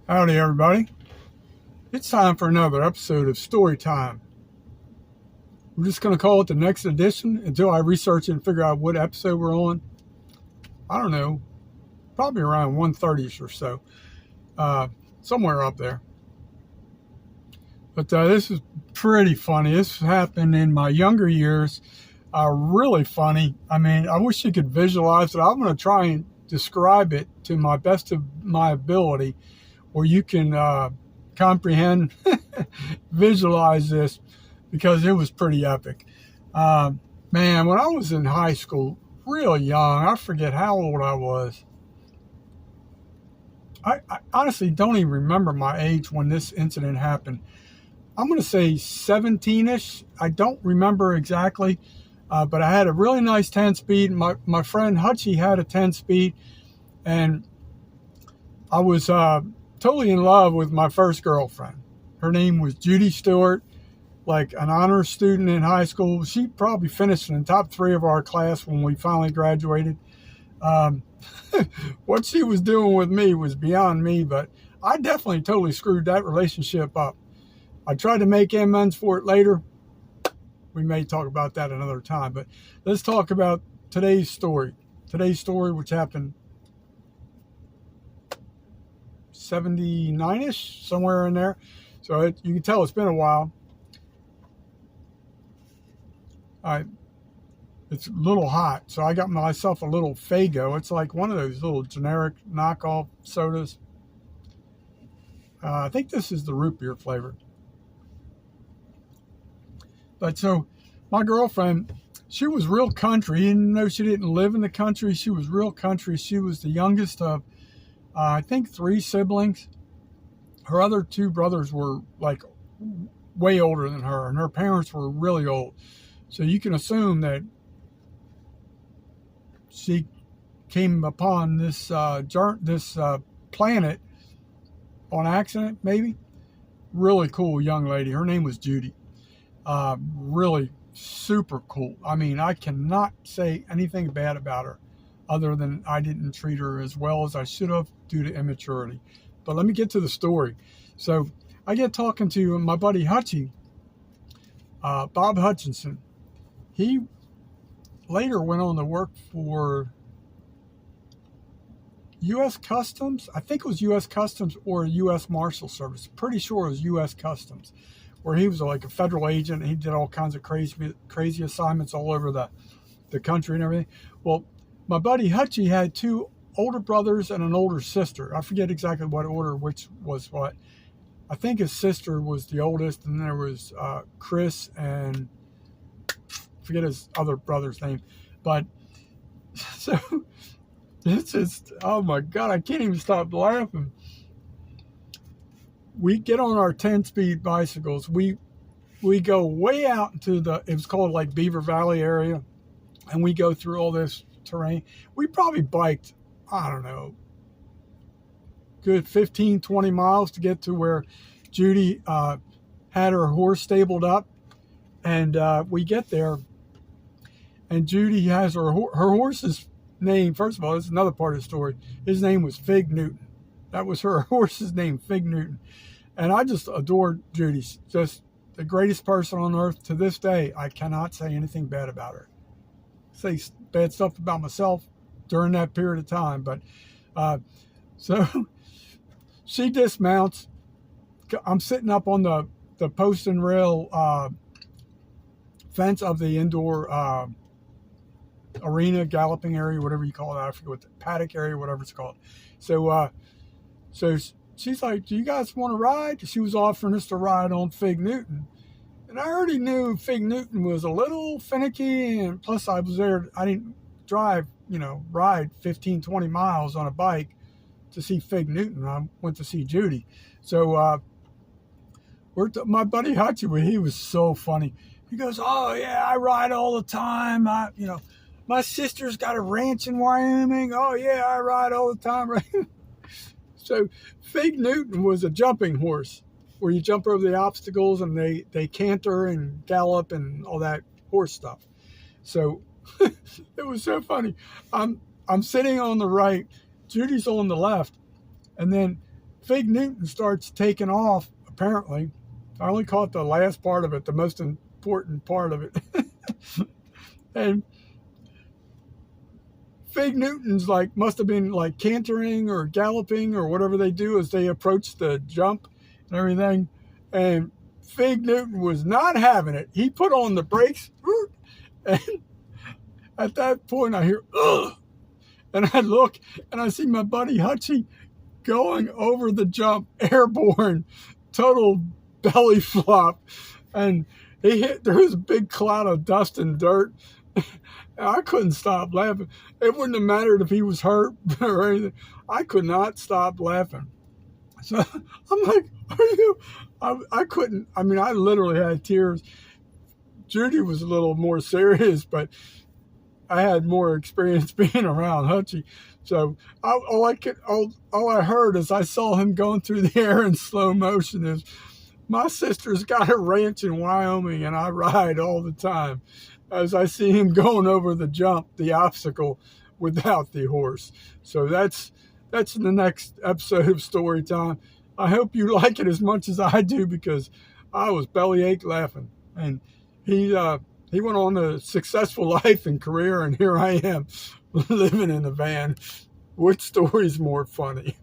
Howdy, everybody. It's time for another episode of Story Time. We're just going to call it the next edition until I research and figure out what episode we're on. I don't know, probably around 130ish or so, somewhere up there. But this is pretty funny. This happened in my younger years. Really funny. I mean, I wish you could visualize it. I'm going to try and describe it to my best of my ability, where you can comprehend, visualize this, because it was pretty epic. Man, when I was in high school, real young, I forget how old I was. I honestly don't even remember my age when this incident happened. I'm going to say 17ish. I don't remember exactly, but I had a really nice 10-speed. My friend Hutchie had a 10-speed, and I was totally in love with my first girlfriend. Her name was Judy Stewart, like an honors student in high school. She probably finished in the top 3 of our class when we finally graduated. What she was doing with me was beyond me, but I definitely totally screwed that relationship up. I tried to make amends for it later. We may talk about that another time, but let's talk about today's story. Today's story, which happened 79ish, somewhere in there. So you can tell it's been a while. It's a little hot, so I got myself a little Faygo. It's like one of those little generic knockoff sodas. I think this is the root beer flavor. But so my girlfriend, she was real country. Even though she didn't live in the country, she was real country. She was the youngest of, I think, 3 siblings. Her other 2 brothers were like way older than her, and her parents were really old. So you can assume that she came upon this planet on accident, maybe. Really cool young lady. Her name was Judy. Really super cool. I mean, I cannot say anything bad about her other than I didn't treat her as well as I should have due to immaturity. But let me get to the story. So I get talking to my buddy Hutchie, Bob Hutchinson. He later went on to work for U.S. Customs. I think it was U.S. Customs or U.S. Marshal Service. Pretty sure it was U.S. Customs, where he was like a federal agent. He did all kinds of crazy assignments all over the country and everything. Well, my buddy Hutchie had 2 older brothers and an older sister. I forget exactly what order, which was what. I think his sister was the oldest, and there was Chris and forget his other brother's name. But so it's just, oh my God, I can't even stop laughing. We get on our 10-speed bicycles. We go way out into it was called like Beaver Valley area, and we go through all this terrain. We probably biked, I don't know, good 15, 20 miles to get to where Judy had her horse stabled up. And we get there, and Judy has her horse's name. First of all, this is another part of the story. His name was Fig Newton. That was her horse's name, Fig Newton. And I just adored Judy. Just the greatest person on earth. To this day, I cannot say anything bad about her. Say bad stuff about myself during that period of time. But so she dismounts. I'm sitting up on the post and rail fence of the indoor arena, galloping area, whatever you call it. I forget what the paddock area, whatever it's called. So she's like, "Do you guys want to ride?" She was offering us to ride on Fig Newton. And I already knew Fig Newton was a little finicky, and plus I was there. I didn't ride 15, 20 miles on a bike to see Fig Newton. I went to see Judy. So my buddy Hutchie, he was so funny. He goes, "Oh yeah, I ride all the time. My sister's got a ranch in Wyoming. Oh yeah, I ride all the time." Right? So Fig Newton was a jumping horse, where you jump over the obstacles and they canter and gallop and all that horse stuff. So it was so funny. I'm sitting on the right, Judy's on the left, and then Fig Newton starts taking off, apparently. I only caught the last part of it, the most important part of it. And Fig Newton's like, must have been like cantering or galloping or whatever they do as they approach the jump and everything. And Fig Newton was not having it. He put on the brakes, and at that point I hear, ugh. And I look and I see my buddy Hutchie going over the jump, airborne, total belly flop. And there was a big cloud of dust and dirt. I couldn't stop laughing. It wouldn't have mattered if he was hurt or anything. I could not stop laughing. So I'm like, are you? I couldn't. I mean, I literally had tears. Judy was a little more serious, but I had more experience being around Hutchie. So all I heard as I saw him going through the air in slow motion is, my sister's got a ranch in Wyoming and I ride all the time, as I see him going over the jump, the obstacle, without the horse. So that's the next episode of Story Time. I hope you like it as much as I do, because I was bellyache laughing. And he went on a successful life and career, and here I am living in a van. Which story's more funny?